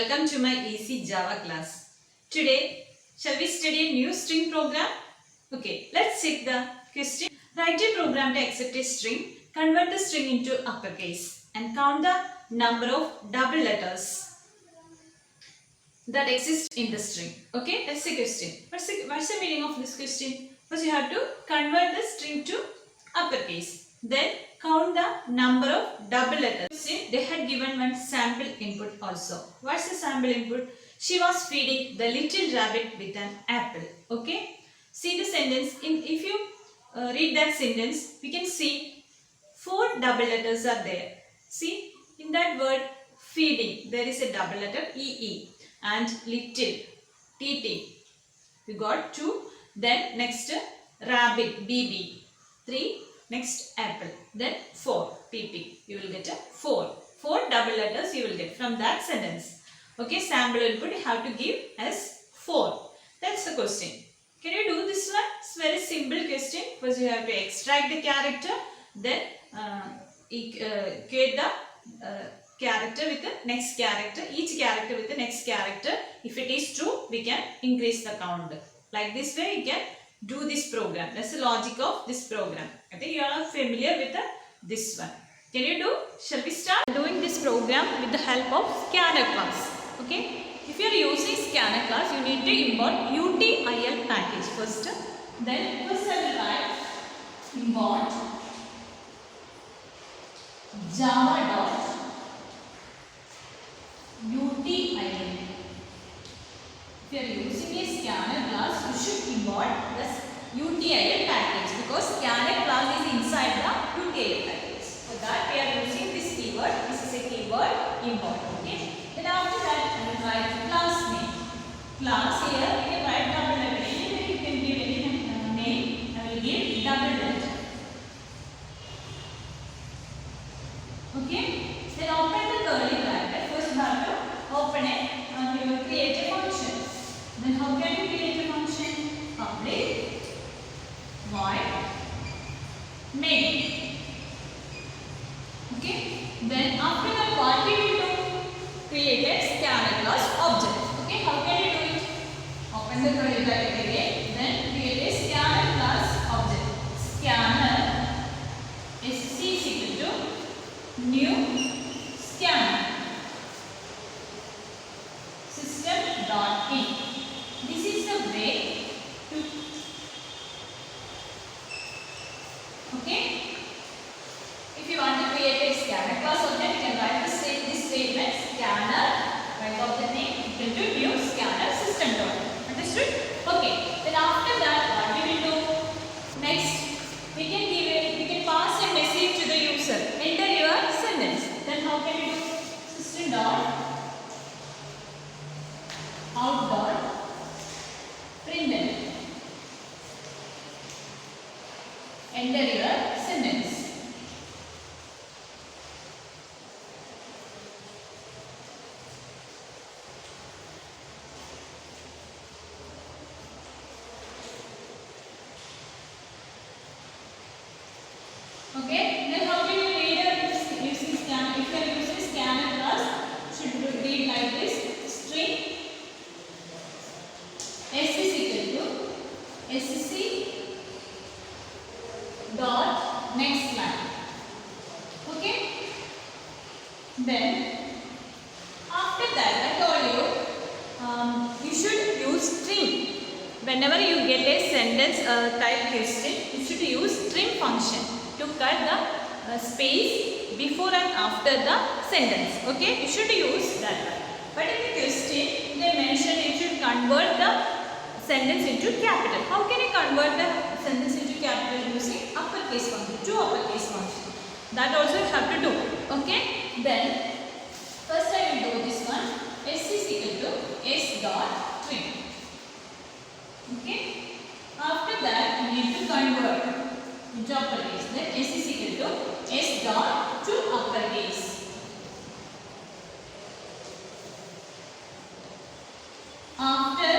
Welcome to my Easy Java class. Today, shall we study a new string program? Okay, let's check the question. Write a program to accept a string, convert the string into uppercase and count the number of double letters that exist in the string. Okay, that's the question. What's the meaning of this question? First, you have to convert the string to uppercase. Then count the number of double letters. They had given one sample input also. What's the sample input? She was feeding the little rabbit with an apple. Okay. See the sentence. If you read that sentence, we can see 4 double letters are there. See, in that word feeding, there is a double letter EE and little TT. You got 2. Then next rabbit BB. 3. Next apple. Then 4 PP. You will get a 4. 4 double letters you will get from that sentence. Okay, sample input you have to give as 4. That's the question. Can you do this one? It's very simple question. First you have to extract the character. Then equate the character with the next character. Each character with the next character. If it is true, we can increase the count. Like this way you can do this program. That's the logic of this program. I think you are familiar with this one. Can you do? Shall we start doing this program with the help of scanner class? Okay. If you are using scanner class, you need to import util package first. Then first I will write import java.util. If you are using a scanner class, you should import this util package because scanner class is inside the util package. For that we are using this keyword. This is a keyword import. Okay. Then after that I will write class name. Class here you can write double letter. Anyway you can give any name. I will give double letter. Okay. Then open the curly bracket. First you have to open it and you will create a function. Then how can you create a function? Public void main. Okay. Then after that what we will do? Create a scanner class object. Okay. How can you do it? Open the curly bracket again. Then create a scanner class object. Scanner is equal to new scanner system.in. This is the way to, okay. If you want to create a scanner class object, you can write this statement scanner, write of the name equal to new scanner system.in. Understood? Okay. Then after that, what we will do? Next, we can pass a message to the user. Enter your sentence. Then how can we do? System.out. Print. Enter your sentence. Okay. Then how can you read it using scanner? If you are using scanner class, should read like this: string s is equal to sc dot next line. Okay. Then after that I told you you should use string. Whenever you get a sentence type question, you should use string function to cut the space before and after the sentence. Okay, you should use that one. But in the question they mentioned you should convert the sentence into capital. How can you convert the sentence into capital? Using uppercase function, two uppercase function. That also you have to do. Okay. Then first I will do this one. S is equal to s dot string. Okay. After that you need to convert into uppercase. Then s is equal to s dot to uppercase. After,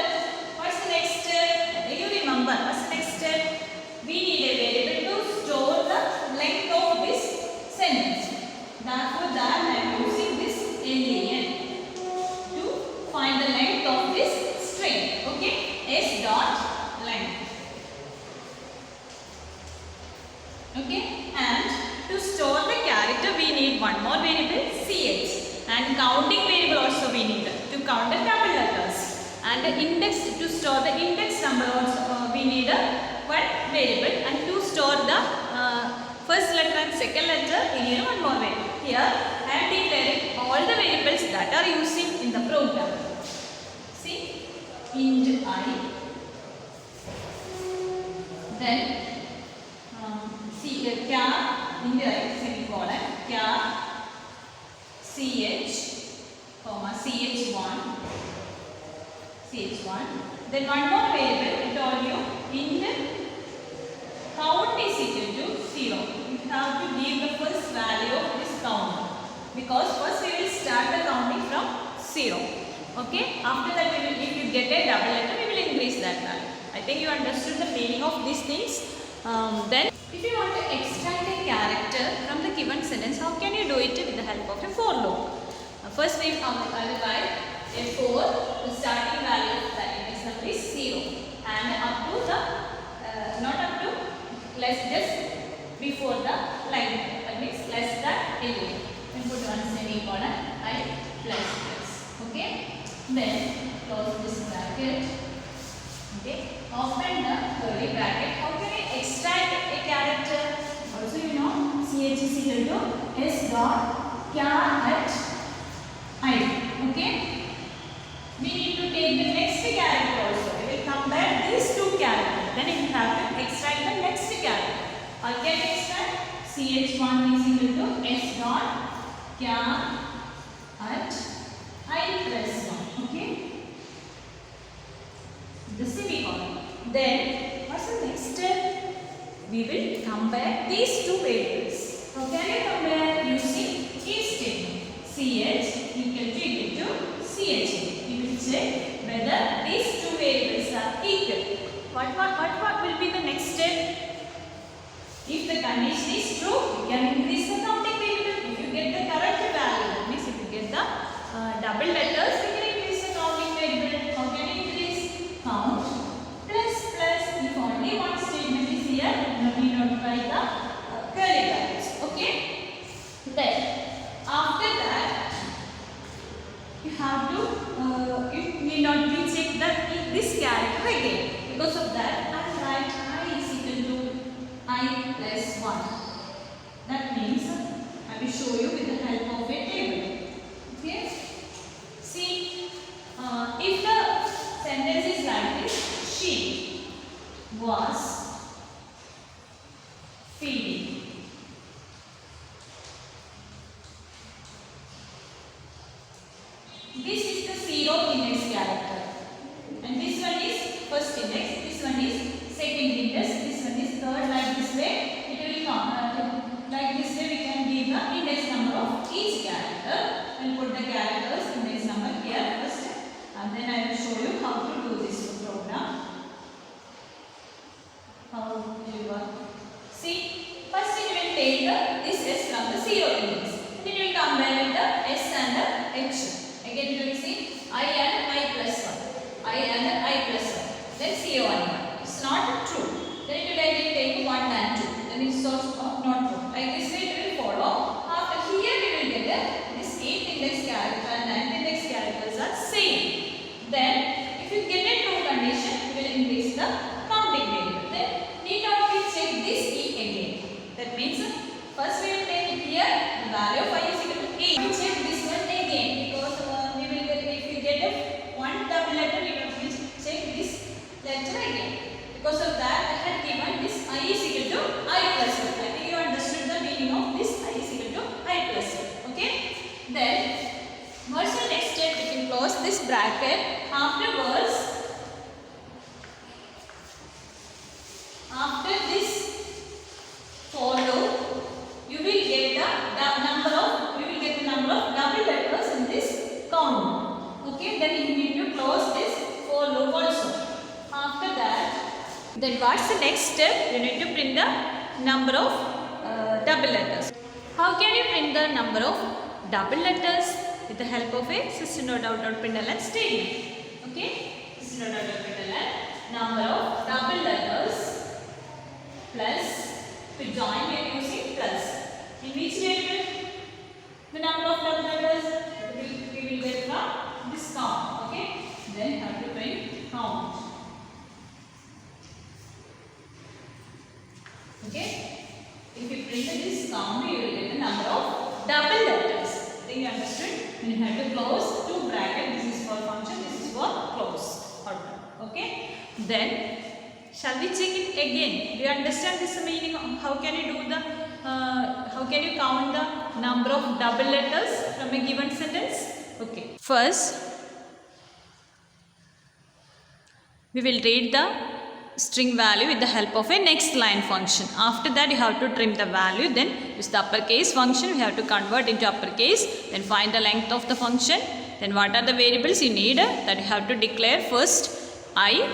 what's the next step? Do you remember? What's the next step? We need a variable to store the length of this sentence. Therefore, that I am using this len to And to store the character we need one more variable ch, and counting variable also we need to count the double letters, and the index, to store the index number also we need one variable, and to store the first letter and second letter we need one more variable. Here I am declaring all the variables that are using in the program. See, int I, then char int I semicolon char ch comma ch1, then one more variable I told you, int count is equal to 0. You have to give the first value of this count, because first we will start the counting from 0. Okay, after that we will, if you get a double letter, we will increase that value. I think you understood the meaning of these things. Then if you want to extract a character from the given sentence, how can you do it with the help of a for loop? First we will write a for, the starting value of that index number is 0, and up to the not up to, less, just before the line, that means less than 11. Then put one semicolon I plus plus. Okay, then close this bracket. Okay, open the curly bracket. How can I extract a character? Also you know, ch is equal to s dot char at I. Okay, we need to take the next character also. We will compare these two characters. Then you have to extract the next character. How can you extract? ch1 is equal to s dot char at I plus 1. Okay, the semicolon. Then what's the next step? We will compare these two variables. How can you compare? Using if statement. Ch equal to ch. You will check whether these two variables are equal. What will be the next step? If the condition is true, you can increase the counting variable. If you get the correct value, that means if you get the double letters, you can increase the counting variable. How can you increase? Count plus plus. If only one statement is here, we notify the curly brackets. Okay. Then after that, you have to you need not be check that this character again. Because of that, I write I is equal to I plus 1. That means I will show you with the help of a table. Okay. See, if the sentence is like this, she was feeding. This is the 0 index character, and this one is first index, this one is second index, this one is third. Like this way, it will come. Like this way, we can give the index number of each character and put the characters index number here first, and then I will show you how to do this program. How do you work? See, first it will take this s from the 0 index, and it will compare with the s and the h. Again you will see I and I plus 1. I and I plus 1. Then 0 and 1. It's not true. Then it will again take 1 and 2. Then it's also not true. Like this way it will follow. After here we will get this 8 index character and 9 index characters are same. Then if you get a true condition, you will increase the counting variable. Then need not we check this e again. That means first we will take here the value of I is equal to 8. We check this one again, because we will get, if you get a one double letter, we will check this letter again. Because of that, I had given this I is equal to I plus 1. I think you understood the meaning of this I is equal to I plus 1. Okay. Then what's the next step? You can close this bracket. Afterwards, after this for loop, you will get the number of double letters in this count. Okay, then you need to close this for loop also. After that, then what's the next step? You need to print the number of double letters. How can you print the number of double letters? With the help of a system.out.println statement. Okay, system.out.println number of double letters plus To join we are using plus. In which variable? The number of double letters we will get from this count. Okay. Then have to print count. Okay. If you print this count, you will get the number of double letters. I think you understood. You have to close two brackets. This is for function. This is for close. Okay. Then shall we check it again? Do you understand this meaning? How can you do the? How can you count the number of double letters from a given sentence? Okay. First, we will read the string value with the help of a next line function. After that, you have to trim the value. Then use the uppercase function. We have to convert into uppercase. Then find the length of the function. Then what are the variables you need? That you have to declare first I,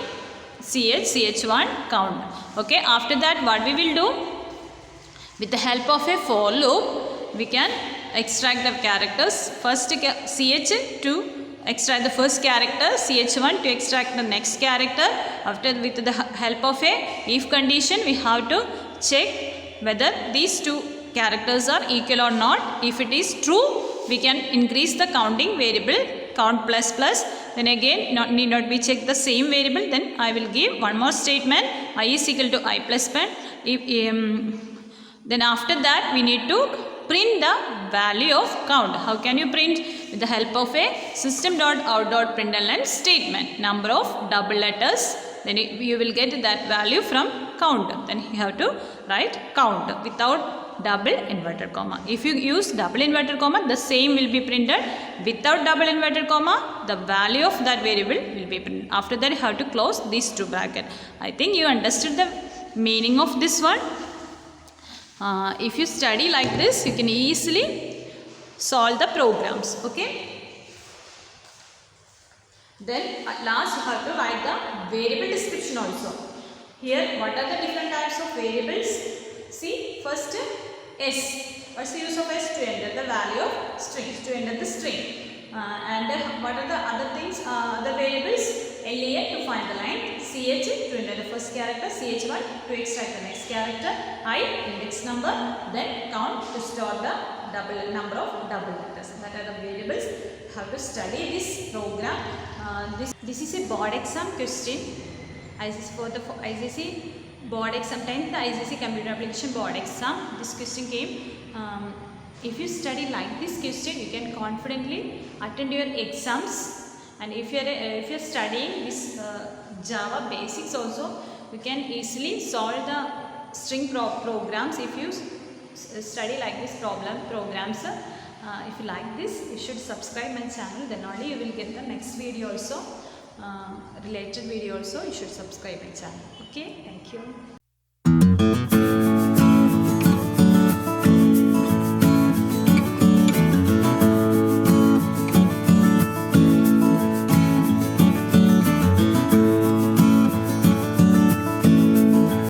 ch, ch1 count. Okay. After that, what we will do? With the help of a for loop, we can extract the characters. First ch to extract the first character, ch1 to extract the next character. After, with the help of a if condition, we have to check whether these two characters are equal or not. If it is true, we can increase the counting variable, count plus plus. Then again, need not be checked the same variable. Then I will give one more statement, I is equal to I plus 1. Then after that, we need to print the value of count. How can you print? With the help of a system.out.println statement. Number of double letters. Then you will get that value from count. Then you have to write count without double inverted comma. If you use double inverted comma, the same will be printed. Without double inverted comma, the value of that variable will be printed. After that, you have to close these two brackets. I think you understood the meaning of this one. If you study like this, you can easily solve the programs. Okay. Then at last you have to write the variable description also. Here, what are the different types of variables? See, first s. What's the use of s? To enter the value of strings, to enter the string. And what are the other things? Other variables? LEA to find the line, CH to enter the first character, CH1 to extract the next character, I index number, then count to store the double number of double letters. That are the variables. Have to study this program. This is a board exam question. For the ICC board exam, 10th ICC computer application board exam. This question came. If you study like this question, you can confidently attend your exams. And if you're studying this Java basics also, you can easily solve the string programs. If you study like this programs, if you like this, you should subscribe my channel. Then only you will get the next video also, related video also. You should subscribe my channel. Okay, thank you.